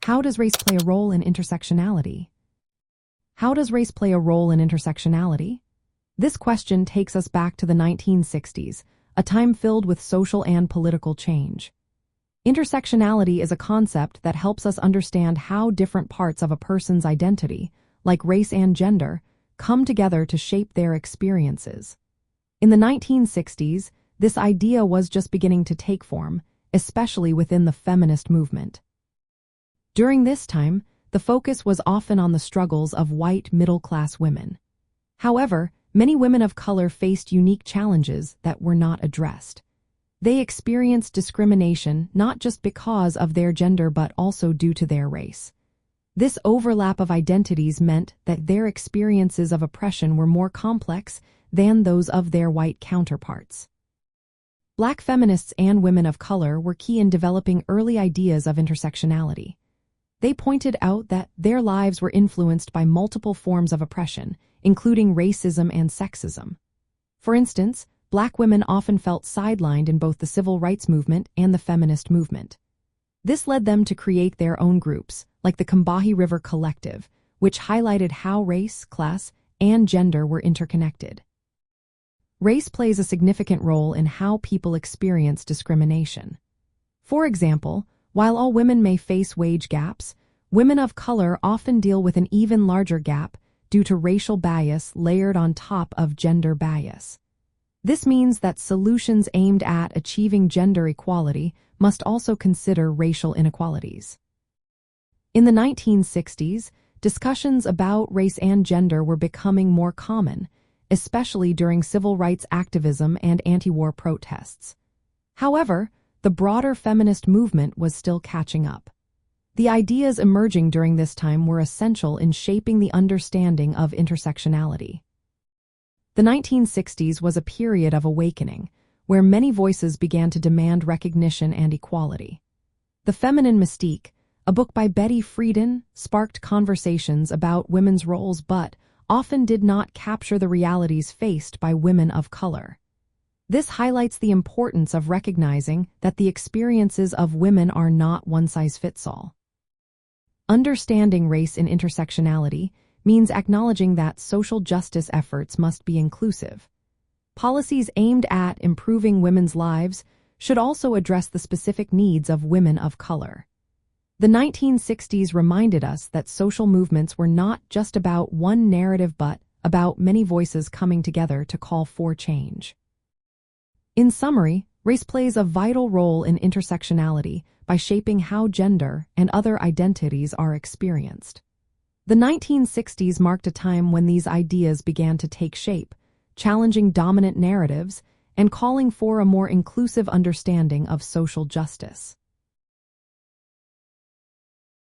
How does race play a role in intersectionality? How does race play a role in intersectionality? This question takes us back to the 1960s, a time filled with social and political change. Intersectionality is a concept that helps us understand how different parts of a person's identity, like race and gender, come together to shape their experiences. In the 1960s, this idea was just beginning to take form, especially within the feminist movement. During this time, the focus was often on the struggles of white middle-class women. However, many women of color faced unique challenges that were not addressed. They experienced discrimination not just because of their gender but also due to their race. This overlap of identities meant that their experiences of oppression were more complex than those of their white counterparts. Black feminists and women of color were key in developing early ideas of intersectionality. They pointed out that their lives were influenced by multiple forms of oppression, including racism and sexism. For instance, Black women often felt sidelined in both the civil rights movement and the feminist movement. This led them to create their own groups, like the Combahee River Collective, which highlighted how race, class, and gender were interconnected. Race plays a significant role in how people experience discrimination. For example, while all women may face wage gaps, women of color often deal with an even larger gap due to racial bias layered on top of gender bias. This means that solutions aimed at achieving gender equality must also consider racial inequalities. In the 1960s, discussions about race and gender were becoming more common, especially during civil rights activism and anti-war protests. However, the broader feminist movement was still catching up. The ideas emerging during this time were essential in shaping the understanding of intersectionality. The 1960s was a period of awakening, where many voices began to demand recognition and equality. The Feminine Mystique, a book by Betty Friedan, sparked conversations about women's roles but often did not capture the realities faced by women of color. This highlights the importance of recognizing that the experiences of women are not one-size-fits-all. Understanding race in intersectionality means acknowledging that social justice efforts must be inclusive. Policies aimed at improving women's lives should also address the specific needs of women of color. The 1960s reminded us that social movements were not just about one narrative but about many voices coming together to call for change. In summary, race plays a vital role in intersectionality by shaping how gender and other identities are experienced. The 1960s marked a time when these ideas began to take shape, challenging dominant narratives and calling for a more inclusive understanding of social justice.